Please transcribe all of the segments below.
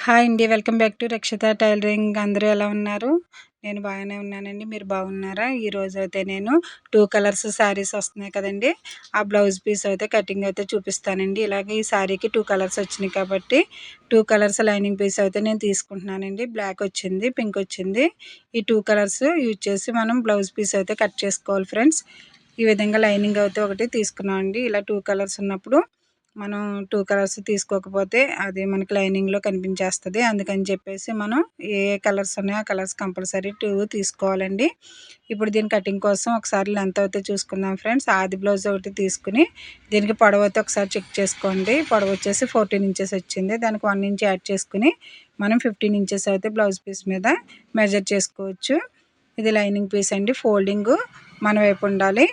Hi అండి. Welcome back to Rakshita tailoring. అందరూ ఎలా ఉన్నారు? నేను బాగానే ఉన్నానండి. మీరు బాగున్నారా? ఈరోజైతే నేను 2 కలర్స్ శారీస్ వస్తున్నాయి కదండీ! ఆ బ్లౌజ్ పీస్ అయితే కటింగ్ అయితే చూపిస్తానండి. ఇలాగే ఈ శారీకి 2 కలర్స్ వచ్చినాయి కాబట్టి 2 కలర్స్ లైనింగ్ పీస్ అయితే నేను తీసుకుంటున్నానండి. బ్లాక్ వచ్చింది, పింక్ వచ్చింది. ఈ 2 కలర్స్ యూజ్ చేసి మనం బ్లౌజ్ పీస్ అయితే కట్ చేసుకోవాలి ఫ్రెండ్స్. ఈ విధంగా లైనింగ్ అయితే ఒకటి తీసుకున్నామండి. ఇలా 2 కలర్స్ ఉన్నప్పుడు మనం 2 కలర్స్ తీసుకోకపోతే అది మనకి లైనింగ్‌లో కనిపించేస్తది. అందుకని చెప్పేసి మనం ఏ కలర్స్ ఉన్నాయో ఆ కలర్స్ కంపల్సరీ 2 తీసుకోవాలండి. ఇప్పుడు దీని కటింగ్ కోసం ఒకసారి లెంత్ అయితే చూసుకుందాం ఫ్రెండ్స్. ఆది బ్లౌజ్ ఒకటి తీసుకుని దీనికి పొడవు అయితే ఒకసారి చెక్ చేసుకోండి. పొడవు వచ్చేసి 14 ఇంచెస్ వచ్చింది. దానికి 1 ఇంచ్ యాడ్ చేసుకుని మనం 15 ఇంచెస్ అయితే బ్లౌజ్ పీస్ మీద మెజర్ చేసుకోవచ్చు. ఇది లైనింగ్ పీస్ అండి. ఫోల్డింగు మన వైపు ఉండాలి.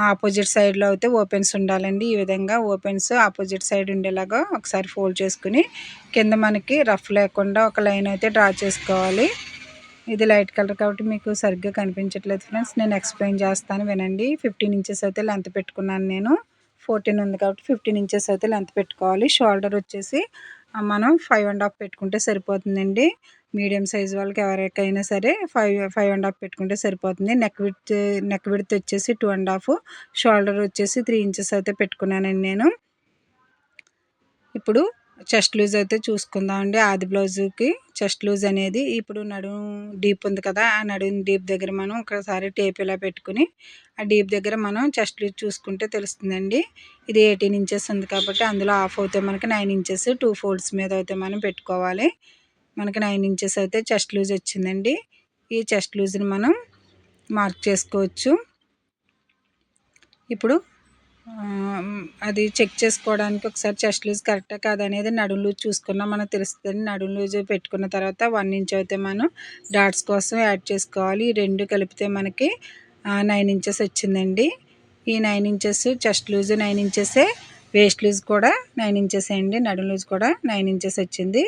ఆపోజిట్ సైడ్లో అయితే ఓపెన్స్ ఉండాలండి. ఈ విధంగా ఓపెన్స్ ఆపోజిట్ సైడ్ ఉండేలాగా ఒకసారి ఫోల్డ్ చేసుకుని కింద మనకి రఫ్ లేకుండా ఒక లైన్ అయితే డ్రా చేసుకోవాలి. ఇది లైట్ కలర్ కాబట్టి మీకు సరిగ్గా కనిపించట్లేదు ఫ్రెండ్స్. నేను ఎక్స్ప్లెయిన్ చేస్తాను వినండి. 15 ఇంచెస్ అయితే లెంత్ పెట్టుకున్నాను నేను. 14 ఉంది కాబట్టి 15 ఇంచెస్ అయితే లెంత్ పెట్టుకోవాలి. షోల్డర్ వచ్చేసి మనం 5.5 పెట్టుకుంటే సరిపోతుందండి. మీడియం సైజ్ వాళ్ళకి ఎవరికైనా సరే 5.5 పెట్టుకుంటే సరిపోతుంది. నెక్ విడ్త్ వచ్చేసి 2.5, షోల్డర్ వచ్చేసి 3 ఇంచెస్ అయితే పెట్టుకున్నానండి నేను. ఇప్పుడు చెస్ట్ లూజ్ అయితే చూసుకుందామండి. ఆది బ్లౌజుకి చెస్ట్ లూజ్ అనేది ఇప్పుడు నడుము డీప్ ఉంది కదా, ఆ నడుము డీప్ దగ్గర మనం ఒకసారి టేప్ ఇలా పెట్టుకుని ఆ డీప్ దగ్గర మనం చెస్ట్ లూజ్ చూసుకుంటే తెలుస్తుందండి. ఇది 18 ఇంచెస్ ఉంది కాబట్టి అందులో హాఫ్ అయితే మనకి 9 ఇంచెస్ 2 ఫోల్డ్స్ మీద అయితే మనం పెట్టుకోవాలి. మనకి 9 ఇంచెస్ అయితే చెస్ట్ లూజ్ వచ్చిందండి. ఈ చెస్ట్ లూజ్ని మనం మార్క్ చేసుకోవచ్చు. ఇప్పుడు అది చెక్ చేసుకోవడానికి ఒకసారి చెస్ట్ లూజ్ కరెక్టా కాదనేది నడుము లూజ్ చూసుకున్నా మనకు తెలుస్తుంది. నడుము లూజ్ పెట్టుకున్న తర్వాత 1 ఇంచ్ అయితే మనం డాట్స్ కోసం యాడ్ చేసుకోవాలి. ఈ రెండు కలిపితే మనకి 9 ఇంచెస్ వచ్చిందండి. ఈ 9 ఇంచెస్ చెస్ట్ లూజ్ 9 ఇంచెసే, వేస్ట్ లూజ్ కూడా 9 ఇంచెస్ అండి. నడుము లూజ్ కూడా 9 ఇంచెస్ వచ్చింది.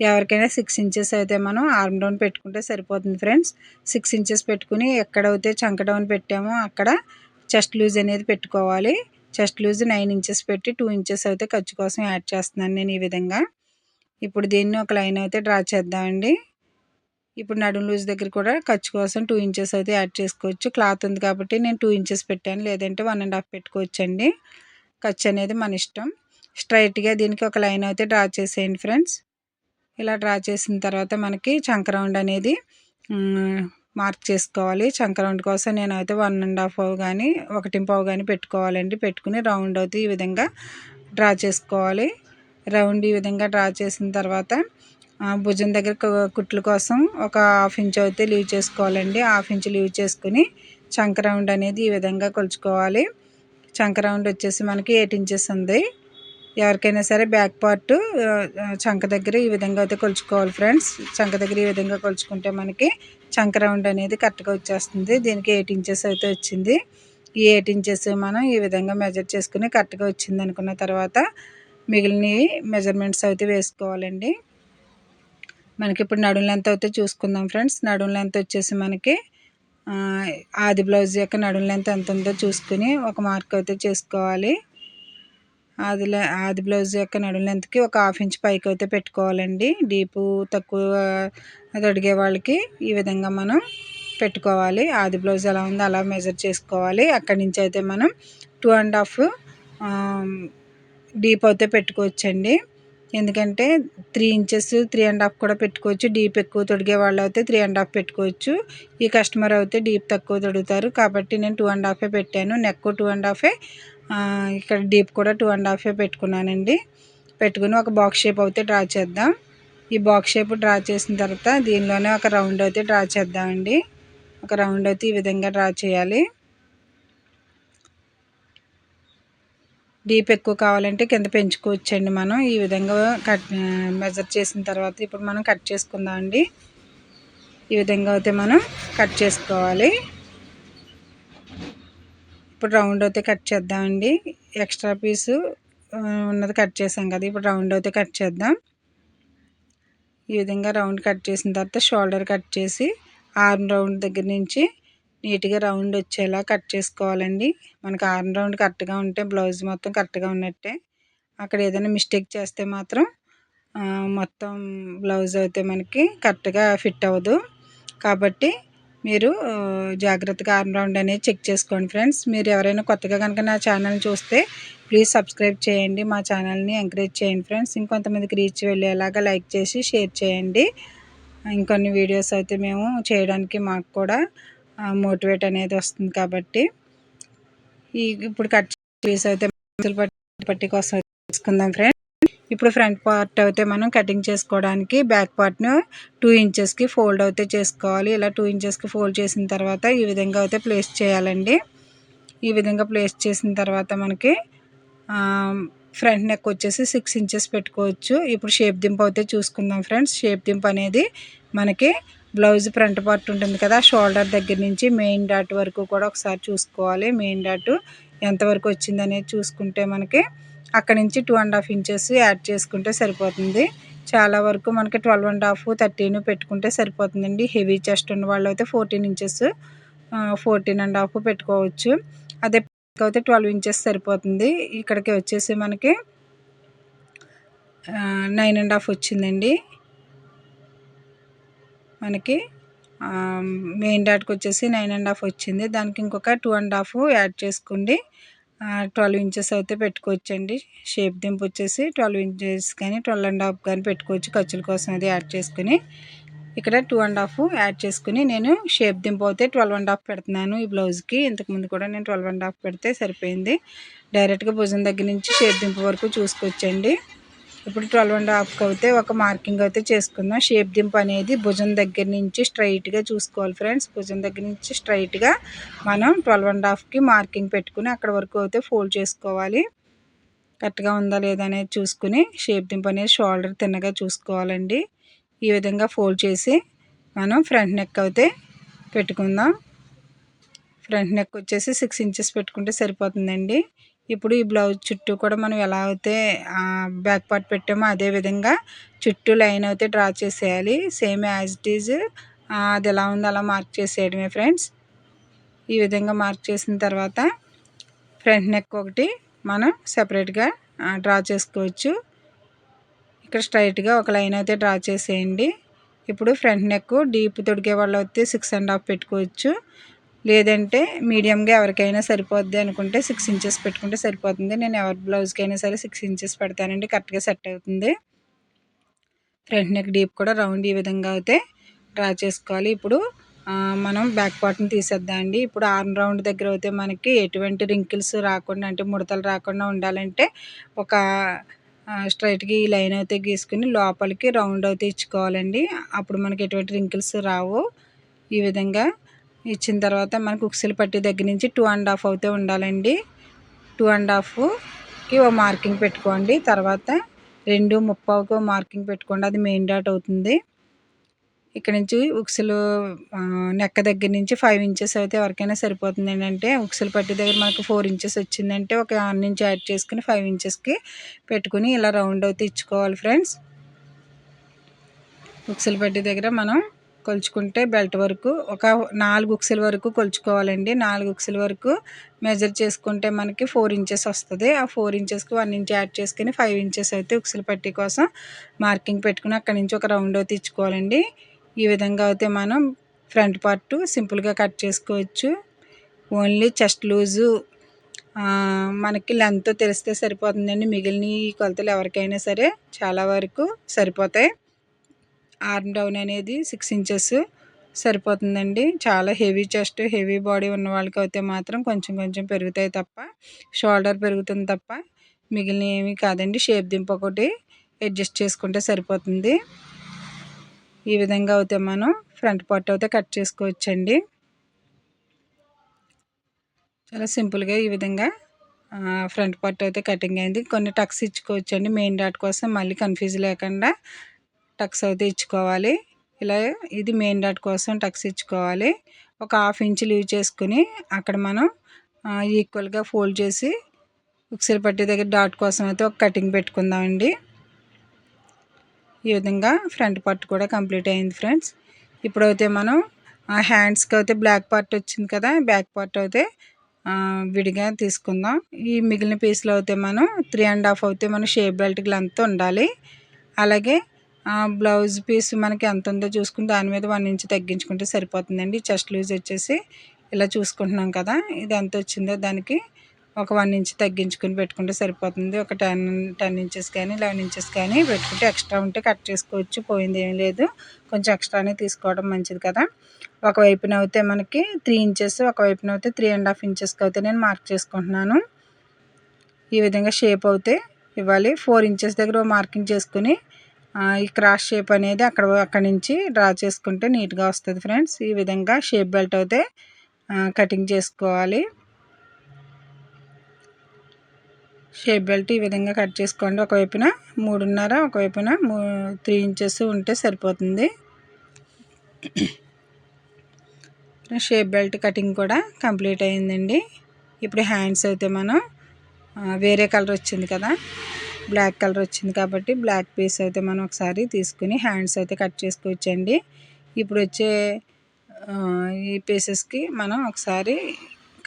ఎవరికైనా 6 ఇంచెస్ అయితే మనం ఆర్మ్ డౌన్ పెట్టుకుంటే సరిపోతుంది ఫ్రెండ్స్. 6 ఇంచెస్ పెట్టుకుని ఎక్కడైతే చంక డౌన్ పెట్టామో అక్కడ చెస్ట్ లూజ్ అనేది పెట్టుకోవాలి. చెస్ట్ లూజ్ 9 ఇంచెస్ పెట్టి 2 ఇంచెస్ అయితే ఖర్చు కోసం యాడ్ చేస్తున్నాను నేను ఈ విధంగా. ఇప్పుడు దీన్ని ఒక లైన్ అయితే డ్రా చేద్దామండి. ఇప్పుడు నడుము లూజ్ దగ్గర కూడా ఖర్చు కోసం 2 ఇంచెస్ అయితే యాడ్ చేసుకోవచ్చు. క్లాత్ ఉంది కాబట్టి నేను 2 ఇంచెస్ పెట్టాను, లేదంటే 1.5 పెట్టుకోవచ్చండి. ఖర్చు అనేది మన ఇష్టం. స్ట్రైట్గా దీనికి ఒక లైన్ అయితే డ్రా చేసేయండి ఫ్రెండ్స్. ఇలా డ్రా చేసిన తర్వాత మనకి చంక రౌండ్ అనేది మార్క్ చేసుకోవాలి. చంక రౌండ్ కోసం నేనైతే 1.5 కానీ 1.5 కానీ పెట్టుకోవాలండి. పెట్టుకుని రౌండ్ అయితే ఈ విధంగా డ్రా చేసుకోవాలి. రౌండ్ ఈ విధంగా డ్రా చేసిన తర్వాత భుజం దగ్గర కుట్ల కోసం ఒక 1/2 ఇంచ్ అయితే లీవ్ చేసుకోవాలండి. 1/2 ఇంచ్ లీవ్ చేసుకుని చంక రౌండ్ అనేది ఈ విధంగా కొలుచుకోవాలి. చంక రౌండ్ వచ్చేసి మనకి 8 ఇంచెస్ ఉంది. ఎవరికైనా సరే బ్యాక్ పార్ట్ చంక దగ్గర ఈ విధంగా అయితే కొలుచుకోవాలి ఫ్రెండ్స్. చంక దగ్గర ఈ విధంగా కొలుచుకుంటే మనకి చంక రౌండ్ అనేది కరెక్ట్గా వచ్చేస్తుంది. దీనికి 8 ఇంచెస్ అయితే వచ్చింది. ఈ 8 ఇంచెస్ మనం ఈ విధంగా మెజర్ చేసుకుని కరెక్ట్గా వచ్చింది అనుకున్న తర్వాత మిగిలిన మెజర్మెంట్స్ అయితే వేసుకోవాలండి. మనకి ఇప్పుడు నడుము లెంత్ అయితే చూసుకుందాం ఫ్రెండ్స్. నడుము లెంత్ వచ్చేసి మనకి ఆది బ్లౌజ్ యొక్క నడుము లెంత్ ఎంత ఉందో చూసుకుని ఒక మార్క్ అయితే చేసుకోవాలి. ఆది బ్లౌజ్ యొక్క నడుము లెంత్కి ఒక 1/2 ఇంచ్ పైకి అయితే పెట్టుకోవాలండి. డీపు తక్కువ తొడిగే వాళ్ళకి ఈ విధంగా మనం పెట్టుకోవాలి. ఆది బ్లౌజ్ ఎలా ఉందో అలా మెజర్ చేసుకోవాలి. అక్కడి నుంచి అయితే మనం 2.5 డీప్ అయితే పెట్టుకోవచ్చండి. ఎందుకంటే 3 ఇంచెస్ 3.5 కూడా పెట్టుకోవచ్చు. డీప్ ఎక్కువ తొడిగే వాళ్ళు అయితే 3.5 పెట్టుకోవచ్చు. ఈ కస్టమర్ అయితే డీప్ తక్కువ తొడుగుతారు కాబట్టి నేను 2.5 పెట్టాను. నెక్ 2.5, ఇక్కడ డీప్ కూడా 2.5 పెట్టుకున్నానండి. పెట్టుకుని ఒక బాక్స్ షేప్ అయితే డ్రా చేద్దాం. ఈ బాక్స్ షేప్ డ్రా చేసిన తర్వాత దీనిలోనే ఒక రౌండ్ అయితే డ్రా చేద్దామండి. ఒక రౌండ్ అయితే ఈ విధంగా డ్రా చేయాలి. డీప్ ఎక్కువ కావాలంటే కింద పెంచుకోవచ్చండి మనం. ఈ విధంగా మెజర్ చేసిన తర్వాత ఇప్పుడు మనం కట్ చేసుకుందామండి. ఈ విధంగా అయితే మనం కట్ చేసుకోవాలి. ఇప్పుడు రౌండ్ అయితే కట్ చేద్దామండి. ఎక్స్ట్రా పీసు ఉన్నది కట్ చేసాం కదా, ఇప్పుడు రౌండ్ అయితే కట్ చేద్దాం. ఈ విధంగా రౌండ్ కట్ చేసిన తర్వాత షోల్డర్ కట్ చేసి ఆర్మ్ రౌండ్ దగ్గర నుంచి నీట్గా రౌండ్ వచ్చేలా కట్ చేసుకోవాలండి. మనకు ఆర్మ్ రౌండ్ కరెక్ట్గా ఉంటే బ్లౌజ్ మొత్తం కరెక్ట్గా ఉన్నట్టే. అక్కడ ఏదైనా మిస్టేక్ చేస్తే మాత్రం మొత్తం బ్లౌజ్ అయితే మనకి కరెక్ట్గా ఫిట్ అవ్వదు. కాబట్టి మీరు జాగ్రత్తగా ఆర్మ్ రౌండ్ అనేది చెక్ చేసుకోండి ఫ్రెండ్స్. మీరు ఎవరైనా కొత్తగా కనుక నా ఛానల్ని చూస్తే ప్లీజ్ సబ్స్క్రైబ్ చేయండి. మా ఛానల్ని ఎంకరేజ్ చేయండి ఫ్రెండ్స్. ఇంకొంతమందికి రీచ్ వెళ్ళేలాగా లైక్ చేసి షేర్ చేయండి. ఇంకొన్ని వీడియోస్ అయితే మేము చేయడానికి మాకు కూడా మోటివేట్ అనేది వస్తుంది. కాబట్టి ఇప్పుడు కట్ చేసి అయితే పట్టి కోసం తీసుకుందాం ఫ్రెండ్స్. ఇప్పుడు ఫ్రంట్ పార్ట్ అయితే మనం కటింగ్ చేసుకోవడానికి బ్యాక్ పార్ట్ను 2 ఇంచెస్కి ఫోల్డ్ అయితే చేసుకోవాలి. ఇలా 2 ఇంచెస్కి ఫోల్డ్ చేసిన తర్వాత ఈ విధంగా అయితే ప్లేస్ చేయాలండి. ఈ విధంగా ప్లేస్ చేసిన తర్వాత మనకి ఫ్రంట్ నెక్ వచ్చేసి 6 ఇంచెస్ పెట్టుకోవచ్చు. ఇప్పుడు షేప్ దింపు అయితే చూసుకుందాం ఫ్రెండ్స్. షేప్ దింపు అనేది మనకి బ్లౌజ్ ఫ్రంట్ పార్ట్ ఉంటుంది కదా, షోల్డర్ దగ్గర నుంచి మెయిన్ డాట్ వరకు కూడా ఒకసారి చూసుకోవాలి. మెయిన్ డాట్ ఎంతవరకు వచ్చింది అనేది చూసుకుంటే మనకి అక్కడ నుంచి 2.5 ఇంచెస్ యాడ్ చేసుకుంటే సరిపోతుంది. చాలా వరకు మనకి 12.5, 13 పెట్టుకుంటే సరిపోతుందండి. హెవీ చెస్ట్ ఉన్న వాళ్ళు అయితే 14 ఇంచెస్ 14.5 పెట్టుకోవచ్చు. అదే అయితే 12 ఇంచెస్ సరిపోతుంది. ఇక్కడికి వచ్చేసి మనకి 9.5 వచ్చిందండి. మనకి మెయిన్ డాట్కి వచ్చేసి 9.5 వచ్చింది. దానికి ఇంకొక 2.5 యాడ్ చేసుకోండి. 12 ఇంచెస్ అయితే పెట్టుకోవచ్చండి. షేప్ దింపు వచ్చేసి 12 ఇంచెస్ కానీ 12.5 కానీ పెట్టుకోవచ్చు. ఖర్చుల కోసం అది యాడ్ చేసుకుని ఇక్కడ 2.5 యాడ్ చేసుకుని నేను షేప్ దింపు అయితే 12.5 పెడుతున్నాను ఈ బ్లౌజ్కి. ఇంతకుముందు కూడా నేను 12.5 పెడితే సరిపోయింది. డైరెక్ట్గా భుజం దగ్గర నుంచి షేప్ దింపు వరకు చూసుకోవచ్చండి. ఇప్పుడు 12.5 అయితే ఒక మార్కింగ్ అయితే చేసుకుందాం. షేప్ దింపు అనేది భుజం దగ్గర నుంచి స్ట్రైట్గా చూసుకోవాలి ఫ్రెండ్స్. భుజం దగ్గర నుంచి స్ట్రైట్గా మనం 12.5కి మార్కింగ్ పెట్టుకుని అక్కడ వరకు అయితే ఫోల్డ్ చేసుకోవాలి. కరెక్ట్గా ఉందా లేదా అనేది చూసుకుని షేప్ దింపు అనేది షోల్డర్ తిన్నగా చూసుకోవాలండి. ఈ విధంగా ఫోల్డ్ చేసి మనం ఫ్రంట్ నెక్ అయితే పెట్టుకుందాం. ఫ్రంట్ నెక్ వచ్చేసి 6 ఇంచెస్ పెట్టుకుంటే సరిపోతుందండి. ఇప్పుడు ఈ బ్లౌజ్ చుట్టూ కూడా మనం ఎలా అయితే బ్యాక్ పార్ట్ పెట్టామో అదే విధంగా చుట్టూ లైన్ అయితే డ్రా చేసేయాలి. సేమ్ యాజ్ ఇట్ ఈజ్ అది ఎలా ఉందో అలా మార్క్ చేసేయడమే ఫ్రెండ్స్. ఈ విధంగా మార్క్ చేసిన తర్వాత ఫ్రంట్ నెక్ ఒకటి మనం సెపరేట్గా డ్రా చేసుకోవచ్చు. ఇక్కడ స్ట్రైట్గా ఒక లైన్ అయితే డ్రా చేసేయండి. ఇప్పుడు ఫ్రంట్ నెక్ డీప్ తొడిగే వాళ్ళు అయితే 6.5 పెట్టుకోవచ్చు. లేదంటే మీడియంగా ఎవరికైనా సరిపోద్ది అనుకుంటే 6 ఇంచెస్ పెట్టుకుంటే సరిపోతుంది. నేను ఎవరి బ్లౌజ్కైనా సరే 6 ఇంచెస్ పెడతానండి. కరెక్ట్గా సెట్ అవుతుంది. ఫ్రంట్ నెక్ డీప్ కూడా రౌండ్ ఈ విధంగా అయితే డ్రా చేసుకోవాలి. ఇప్పుడు మనం బ్యాక్ పార్ట్ని తీసేద్దామండి. ఇప్పుడు ఆర్మ్ రౌండ్ దగ్గర అయితే మనకి ఎటువంటి రింకిల్స్ రాకుండా అంటే ముడతలు రాకుండా ఉండాలంటే ఒక స్ట్రైట్గా ఈ లైన్ అయితే గీసుకుని లోపలికి రౌండ్ అయితే ఇచ్చుకోవాలండి. అప్పుడు మనకి ఎటువంటి రింకిల్స్ రావు. ఈ విధంగా ఇచ్చిన తర్వాత మనకు ఉక్సులు పట్టి దగ్గర నుంచి 2.5 అయితే ఉండాలండి. 2.5కి ఓ మార్కింగ్ పెట్టుకోండి. తర్వాత 2.30కి మార్కింగ్ పెట్టుకోండి. అది మెయిన్ డాట్ అవుతుంది. ఇక్కడ నుంచి ఉక్సులు నెక్క దగ్గర నుంచి 5 ఇంచెస్ అయితే ఎవరికైనా సరిపోతుంది. ఏంటంటే ఉక్సులు పట్టి దగ్గర మనకు 4 ఇంచెస్ వచ్చిందంటే ఒక 1 ఇంచ్ యాడ్ చేసుకుని 5 ఇంచెస్కి పెట్టుకుని ఇలా రౌండ్ అయితే ఇచ్చుకోవాలి ఫ్రెండ్స్. ఉక్సులు పట్టి దగ్గర మనం కొలుచుకుంటే బెల్ట్ వరకు ఒక 4 ఉక్సుల వరకు కొలుచుకోవాలండి. 4 ఉక్సుల వరకు మెజర్ చేసుకుంటే మనకి 4 ఇంచెస్ వస్తుంది. ఆ 4 ఇంచెస్కి 1 ఇంచ్ యాడ్ చేసుకుని 5 ఇంచెస్ అయితే ఉక్సుల పట్టి కోసం మార్కింగ్ పెట్టుకుని అక్కడి నుంచి ఒక రౌండ్ అయితే ఇచ్చుకోవాలండి. ఈ విధంగా అయితే మనం ఫ్రంట్ పార్ట్ సింపుల్గా కట్ చేసుకోవచ్చు. ఓన్లీ చెస్ట్ లూజు మనకి లెంత్ తెలిస్తే సరిపోతుందండి. మిగిలిన ఈ కొలతలు ఎవరికైనా సరే చాలా వరకు సరిపోతాయి. ఆర్మ్ డౌన్ అనేది 6 ఇంచెస్ సరిపోతుందండి. చాలా హెవీ చెస్ట్ హెవీ బాడీ ఉన్న వాళ్ళకి అయితే మాత్రం కొంచెం కొంచెం పెరుగుతాయి తప్ప షోల్డర్ పెరుగుతుంది తప్ప మిగిలిన ఏమీ కాదండి. షేప్ దింపు ఒకటి అడ్జస్ట్ చేసుకుంటే సరిపోతుంది. ఈ విధంగా అయితే మనం ఫ్రంట్ పార్ట్ అయితే కట్ చేసుకోవచ్చండి. చాలా సింపుల్గా ఈ విధంగా ఫ్రంట్ పార్ట్ అయితే కటింగ్ అయింది. కొన్ని టక్స్ ఇచ్చుకోవచ్చండి. మెయిన్ డాట్ కోసం మళ్ళీ కన్ఫ్యూజ్ లేకుండా టక్స్ అయితే ఇచ్చుకోవాలి. ఇలా ఇది మెయిన్ డాట్ కోసం టక్స్ ఇచ్చుకోవాలి. ఒక 1/2 ఇంచ్ లీవ్ చేసుకుని అక్కడ మనం ఈక్వల్గా ఫోల్డ్ చేసి ఉక్సులు పట్టి దగ్గర డాట్ కోసం అయితే ఒక కటింగ్ పెట్టుకుందామండి. ఈ విధంగా ఫ్రంట్ పార్ట్ కూడా కంప్లీట్ అయింది ఫ్రెండ్స్. ఇప్పుడైతే మనం హ్యాండ్స్కి అయితే బ్లాక్ పార్ట్ వచ్చింది కదా, బ్యాక్ పార్ట్ అయితే విడిగా తీసుకుందాం. ఈ మిగిలిన పీస్లో అయితే మనం 3.5 అయితే మనం షేప్ బెల్ట్కి లెంత్ ఉండాలి. అలాగే బ్లౌజ్ పీస్ మనకి ఎంత ఉందో చూసుకుని దాని మీద 1 ఇంచ్ తగ్గించుకుంటే సరిపోతుందండి. చెస్ట్ లూజ్ వచ్చేసి ఇలా చూసుకుంటున్నాం కదా, ఇది ఎంత వచ్చిందో దానికి ఒక 1 ఇంచ్ తగ్గించుకుని పెట్టుకుంటే సరిపోతుంది. ఒక 10 ఇంచెస్ కానీ 11 ఇంచెస్ కానీ పెట్టుకుంటే ఎక్స్ట్రా ఉంటే కట్ చేసుకోవచ్చు, పోయింది ఏం లేదు. కొంచెం ఎక్స్ట్రానే తీసుకోవడం మంచిది కదా. ఒకవైపున అయితే మనకి 3 ఇంచెస్, ఒకవైపున అయితే 3.5 ఇంచెస్కి అయితే నేను మార్క్ చేసుకుంటున్నాను. ఈ విధంగా షేప్ అయితే ఇవ్వాలి. 4 ఇంచెస్ దగ్గర మార్కింగ్ చేసుకుని ఈ క్రాస్ షేప్ అనేది అక్కడి నుంచి డ్రా చేసుకుంటే నీట్గా వస్తుంది ఫ్రెండ్స్. ఈ విధంగా షేప్ బెల్ట్ అయితే కటింగ్ చేసుకోవాలి. షేప్ బెల్ట్ ఈ విధంగా కట్ చేసుకోండి. ఒకవైపున 3.5, ఒకవైపున 3 ఇంచెస్ ఉంటే సరిపోతుంది. షేప్ బెల్ట్ కటింగ్ కూడా కంప్లీట్ అయిందండి. ఇప్పుడు హ్యాండ్స్ అయితే మనం వేరే కలర్ వచ్చింది కదా, బ్లాక్ కలర్ వచ్చింది కాబట్టి బ్లాక్ పీస్ అయితే మనం ఒకసారి తీసుకుని హ్యాండ్స్ అయితే కట్ చేసుకోవచ్చండి. ఇప్పుడు వచ్చే ఈ పీసెస్కి మనం ఒకసారి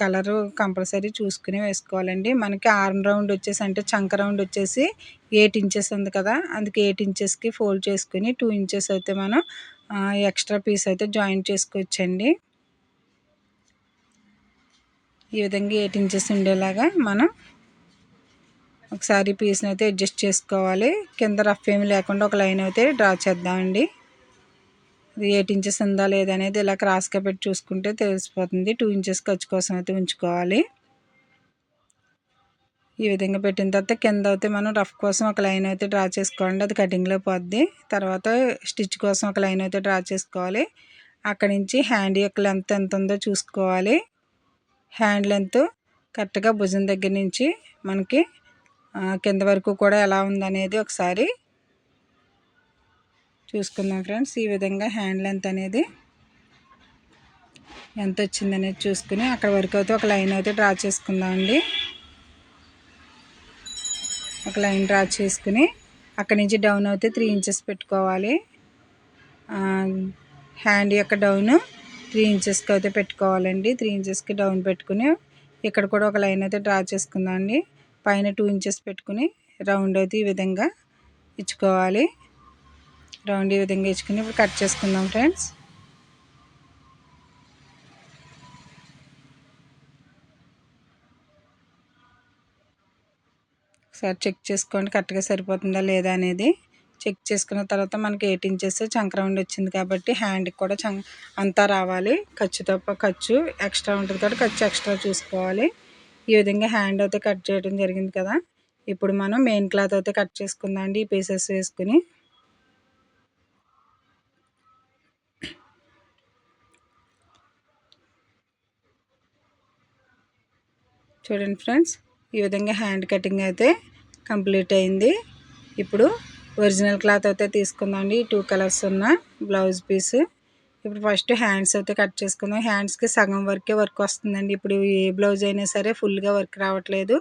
కలరు కంపల్సరీ చూసుకుని వేసుకోవాలండి. మనకి ఆర్మ్ రౌండ్ వచ్చేసి అంటే చంక రౌండ్ వచ్చేసి 8 ఇంచెస్ ఉంది కదా, అందుకే 8 ఇంచెస్కి ఫోల్డ్ చేసుకుని 2 ఇంచెస్ అయితే మనం ఎక్స్ట్రా పీస్ అయితే జాయిన్ చేసుకోవచ్చండి. ఈ విధంగా 8 ఇంచెస్ ఉండేలాగా మనం ఒకసారి పీస్ని అయితే అడ్జస్ట్ చేసుకోవాలి. కింద రఫ్ ఏమి లేకుండా ఒక లైన్ అయితే డ్రా చేద్దామండి. ఇది 8 ఇంచెస్ ఉందా లేదా అనేది ఇలా క్రాస్గా పెట్టి చూసుకుంటే తెలిసిపోతుంది. 2 ఇంచెస్ ఖర్చు కోసం అయితే ఉంచుకోవాలి. ఈ విధంగా పెట్టిన తర్వాత కింద అయితే మనం రఫ్ కోసం ఒక లైన్ అయితే డ్రా చేసుకోవాలండి, అది కటింగ్లో పోద్ది. తర్వాత స్టిచ్ కోసం ఒక లైన్ అయితే డ్రా చేసుకోవాలి. అక్కడి నుంచి హ్యాండ్ యొక్క లెంత్ ఎంత ఉందో చూసుకోవాలి. హ్యాండ్ లెంత్ కరెక్ట్గా భుజం దగ్గర నుంచి మనకి కింద వరకు కూడా ఎలా ఉందనేది ఒకసారి చూసుకుందాం ఫ్రెండ్స్. ఈ విధంగా హ్యాండ్ లెంత్ అనేది ఎంత వచ్చిందనేది చూసుకుని అక్కడ వరకు అయితే ఒక లైన్ అయితే డ్రా చేసుకుందామండి. ఒక లైన్ డ్రా చేసుకుని అక్కడి నుంచి డౌన్ అయితే 3 ఇంచెస్ పెట్టుకోవాలి. హ్యాండ్ యొక్క డౌన్ 3 ఇంచెస్కి అయితే పెట్టుకోవాలండి. 3 ఇంచెస్కి డౌన్ పెట్టుకుని ఇక్కడ కూడా ఒక లైన్ అయితే డ్రా చేసుకుందామండి. పైన 2 ఇంచెస్ పెట్టుకుని రౌండ్ అయితే ఈ విధంగా ఇచ్చుకోవాలి. రౌండ్ ఈ విధంగా ఇచ్చుకుని ఇప్పుడు కట్ చేసుకుందాం ఫ్రెండ్స్. ఒకసారి చెక్ చేసుకోండి కరెక్ట్గా సరిపోతుందా లేదా అనేది. చెక్ చేసుకున్న తర్వాత మనకి 8 ఇంచెస్ చంక రౌండ్ వచ్చింది కాబట్టి హ్యాండ్కి కూడా అంతా రావాలి. ఖర్చు తప్ప ఖర్చు ఎక్స్ట్రా ఉంటుంది కాబట్టి ఖర్చు ఎక్స్ట్రా చూసుకోవాలి. ఈ విధంగా హ్యాండ్ అయితే కట్ చేయడం జరిగింది కదా. ఇప్పుడు మనం మెయిన్ క్లాత్ అయితే కట్ చేసుకుందాం అండి. ఈ పీసెస్ వేసుకుని చూడండి ఫ్రెండ్స్, ఈ విధంగా హ్యాండ్ కటింగ్ అయితే కంప్లీట్ అయింది. ఇప్పుడు ఒరిజినల్ క్లాత్ అయితే తీసుకుందాం అండి. 2 కలర్స్ ఉన్న బ్లౌజ్ పీస్. ఇప్పుడు ఫస్ట్ హ్యాండ్స్ అయితే కట్ చేసుకుందాం. హ్యాండ్స్కి సగం వరకే వర్క్ వస్తుందండి. ఇప్పుడు ఏ బ్లౌజ్ అయినా సరే ఫుల్గా వర్క్ రావట్లేదు,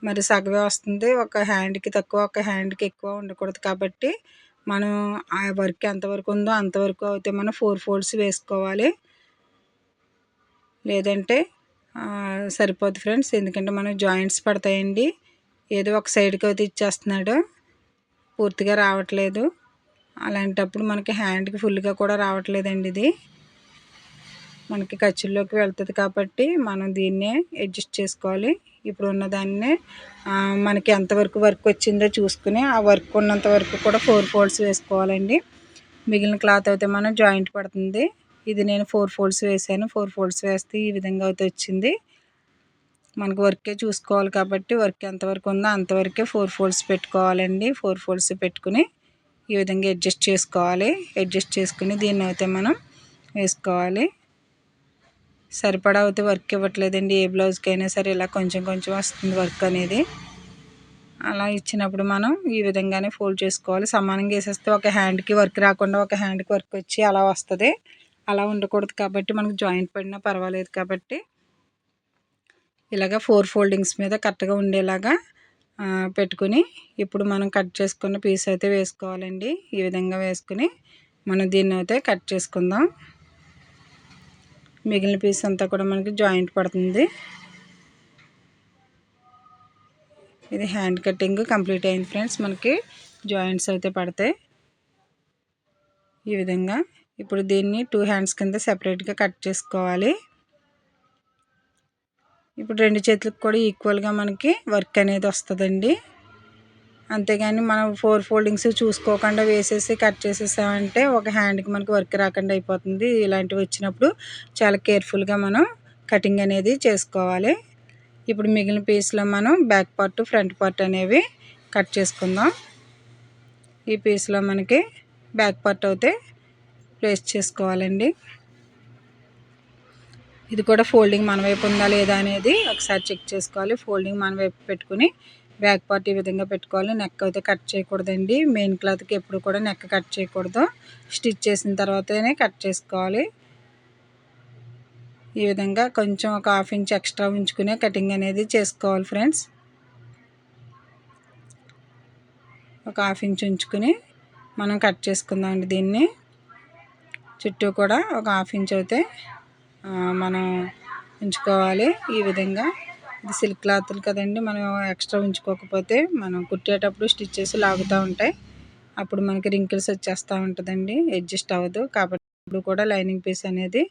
మరి సగమే వస్తుంది. ఒక హ్యాండ్కి తక్కువ ఒక హ్యాండ్కి ఎక్కువ ఉండకూడదు కాబట్టి మనం ఆ వర్క్ ఎంతవరకు ఉందో అంతవరకు అయితే మనం 4 ఫోల్డ్స్ వేసుకోవాలి, లేదంటే సరిపోద్ది ఫ్రెండ్స్. ఎందుకంటే మనం జాయింట్స్ పడతాయండి. ఏదో ఒక సైడ్కి అయితే ఇచ్చేస్తున్నాడు, పూర్తిగా రావట్లేదు. అలాంటప్పుడు మనకి హ్యాండ్కి ఫుల్గా కూడా రావట్లేదండి. ఇది మనకి ఖర్చుల్లోకి వెళ్తుంది కాబట్టి మనం దీన్నే అడ్జస్ట్ చేసుకోవాలి. ఇప్పుడు ఉన్నదాన్నే మనకి ఎంతవరకు వర్క్ వచ్చిందో చూసుకుని ఆ వర్క్ ఉన్నంత వరకు కూడా 4 ఫోల్డ్స్ వేసుకోవాలండి. మిగిలిన క్లాత్ అయితే మనం జాయింట్ పడుతుంది. ఇది నేను 4 ఫోల్డ్స్ వేసాను. 4 ఫోల్డ్స్ వేస్తే ఈ విధంగా అయితే వచ్చింది. మనకు వర్కే చూసుకోవాలి కాబట్టి వర్క్ ఎంతవరకు ఉందో అంతవరకే 4 ఫోల్డ్స్ పెట్టుకోవాలండి. 4 ఫోల్డ్స్ పెట్టుకుని ఈ విధంగా అడ్జస్ట్ చేసుకోవాలి. అడ్జస్ట్ చేసుకుని దీన్ని అయితే మనం వేసుకోవాలి. సరిపడా అయితే వర్క్ ఇవ్వట్లేదండి. ఏ బ్లౌజ్కి అయినా సరే ఇలా కొంచెం కొంచెం వస్తుంది వర్క్ అనేది. అలా ఇచ్చినప్పుడు మనం ఈ విధంగానే ఫోల్డ్ చేసుకోవాలి. సమానంగా వేసేస్తే ఒక హ్యాండ్కి వర్క్ రాకుండా ఒక హ్యాండ్కి వర్క్ వచ్చి అలా వస్తుంది. అలా ఉండకూడదు కాబట్టి మనకు జాయింట్ పడినా పర్వాలేదు కాబట్టి ఇలాగ 4 ఫోల్డింగ్స్ మీద కరెక్ట్గా ఉండేలాగా పెట్టుకుని ఇప్పుడు మనం కట్ చేసుకున్న పీస్ అయితే వేసుకోవాలండి. ఈ విధంగా వేసుకుని మనం దీన్ని అయితే కట్ చేసుకుందాం. మిగిలిన పీస్ అంతా కూడా మనకి జాయింట్ పడుతుంది. ఇది హ్యాండ్ కటింగ్ కంప్లీట్ అయింది ఫ్రెండ్స్. మనకి జాయింట్స్ అయితే పడతాయి ఈ విధంగా. ఇప్పుడు దీన్ని 2 హ్యాండ్స్ కింద సెపరేట్గా కట్ చేసుకోవాలి. ఇప్పుడు 2 చేతులకు కూడా ఈక్వల్గా మనకి వర్క్ అనేది వస్తుందండి. అంతేగాని మనం 4 ఫోల్డింగ్స్ చూసుకోకుండా వేసేసి కట్ చేసేసామంటే ఒక హ్యాండ్కి మనకి వర్క్ రాకుండా అయిపోతుంది. ఇలాంటివి వచ్చినప్పుడు చాలా కేర్ఫుల్గా మనం కటింగ్ అనేది చేసుకోవాలి. ఇప్పుడు మిగిలిన పీస్లో మనం బ్యాక్ పార్ట్ ఫ్రంట్ పార్ట్ అనేవి కట్ చేసుకుందాం. ఈ పీస్లో మనకి బ్యాక్ పార్ట్ అయితే ప్లేస్ చేసుకోవాలండి. ఇది కూడా ఫోల్డింగ్ మన వైపు ఉందా లేదా అనేది ఒకసారి చెక్ చేసుకోవాలి. ఫోల్డింగ్ మన వైపు పెట్టుకుని బ్యాక్ పార్ట్ ఈ విధంగా పెట్టుకోవాలి. నెక్ అయితే కట్ చేయకూడదండి. మెయిన్ క్లాత్కి ఎప్పుడు కూడా నెక్ కట్ చేయకూడదు. స్టిచ్ చేసిన తర్వాతనే కట్ చేసుకోవాలి. ఈ విధంగా కొంచెం ఒక 1/2 ఇంచ్ ఎక్స్ట్రా ఉంచుకునే కటింగ్ అనేది చేసుకోవాలి ఫ్రెండ్స్. ఒక 1/2 ఇంచ్ ఉంచుకుని మనం కట్ చేసుకుందామండి. దీన్ని చుట్టూ కూడా ఒక 1/2 ఇంచ్ అయితే మనం ఉంచుకోవాలి. ఈ విధంగా ఇది సిల్క్ క్లాత్లు కదండి, మనం ఎక్స్ట్రా ఉంచుకోకపోతే మనం కుట్టేటప్పుడు స్టిచ్చెస్ లాగుతూ ఉంటాయి. అప్పుడు మనకి రింకిల్స్ వచ్చేస్తూ ఉంటుందండి, అడ్జస్ట్ అవ్వదు. కాబట్టి ఇప్పుడు కూడా లైనింగ్ పీస్ అనేది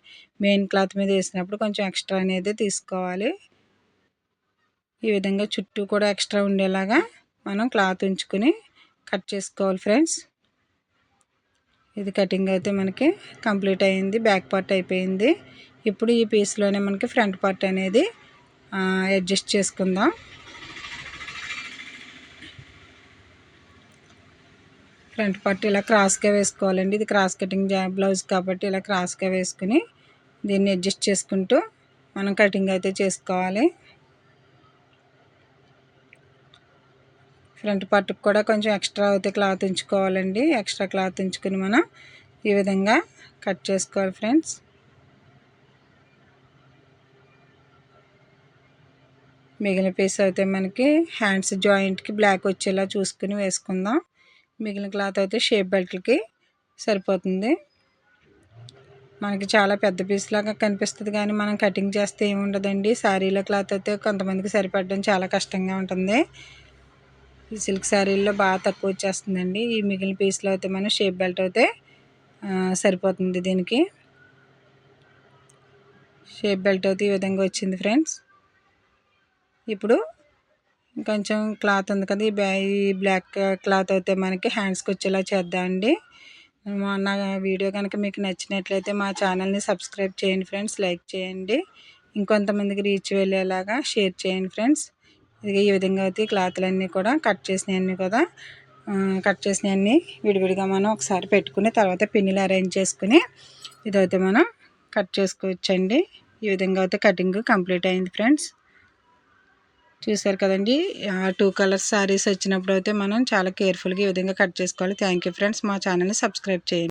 మెయిన్ క్లాత్ మీద వేసినప్పుడు కొంచెం ఎక్స్ట్రా అనేది తీసుకోవాలి. ఈ విధంగా చుట్టూ కూడా ఎక్స్ట్రా ఉండేలాగా మనం క్లాత్ ఉంచుకుని కట్ చేసుకోవాలి ఫ్రెండ్స్. ఇది కటింగ్ అయితే మనకి కంప్లీట్ అయింది. బ్యాక్ పార్ట్ అయిపోయింది. ఇప్పుడు ఈ పీస్లోనే మనకి ఫ్రంట్ పార్ట్ అనేది అడ్జస్ట్ చేసుకుందాం. ఫ్రంట్ పార్ట్ ఇలా క్రాస్గా వేసుకోవాలండి. ఇది క్రాస్ కటింగ్ బ్లౌజ్ కాబట్టి ఇలా క్రాస్గా వేసుకుని దీన్ని అడ్జస్ట్ చేసుకుంటూ మనం కటింగ్ అయితే చేసుకోవాలి. ఫ్రంట్ పార్ట్కి కూడా కొంచెం ఎక్స్ట్రా అయితే క్లాత్ ఉంచుకోవాలండి. ఎక్స్ట్రా క్లాత్ ఉంచుకుని మనం ఈ విధంగా కట్ చేసుకోవాలి ఫ్రెండ్స్. మిగిలిన పీస్ అయితే మనకి హ్యాండ్స్ జాయింట్కి బ్లాక్ వచ్చేలా చూసుకుని వేసుకుందాం. మిగిలిన క్లాత్ అయితే షేప్ బెల్ట్లకి సరిపోతుంది. మనకి చాలా పెద్ద పీస్ లాగా కనిపిస్తుంది కానీ మనం కటింగ్ చేస్తే ఏముండదండి. శారీలో క్లాత్ అయితే కొంతమందికి సరిపడడం చాలా కష్టంగా ఉంటుంది. ఈ సిల్క్ శారీల్లో బాగా తక్కువ వచ్చేస్తుందండి. ఈ మిగిలిన పీస్లో అయితే మనం షేప్ బెల్ట్ అయితే సరిపోతుంది. దీనికి షేప్ బెల్ట్ అయితే ఈ విధంగా వచ్చింది ఫ్రెండ్స్. ఇప్పుడు కొంచెం క్లాత్ ఉంది కదా, ఈ బ్లాక్ క్లాత్ అయితే మనకి హ్యాండ్స్కి వచ్చేలా చేద్దామండి. నా వీడియో కనుక మీకు నచ్చినట్లయితే మా ఛానల్ని సబ్స్క్రైబ్ చేయండి ఫ్రెండ్స్, లైక్ చేయండి, ఇంకొంతమందికి రీచ్ వెళ్ళేలాగా షేర్ చేయండి ఫ్రెండ్స్. ఇది ఈ విధంగా అయితే క్లాత్లన్నీ కూడా కట్ చేసినవన్నీ విడివిడిగా మనం ఒకసారి పెట్టుకుని తర్వాత పిన్నులు అరేంజ్ చేసుకుని ఇదైతే మనం కట్ చేసుకోవచ్చండి. ఈ విధంగా అయితే కటింగ్ కంప్లీట్ అయింది ఫ్రెండ్స్. చూసారు కదండి, 2 కలర్స్ శారీస్ వచ్చినప్పుడు అయితే మనం చాలా కేర్ఫుల్గా ఈ విధంగా కట్ చేసుకోవాలి. Thank you friends. మా ఛానల్ని సబ్స్క్రైబ్ చేయండి.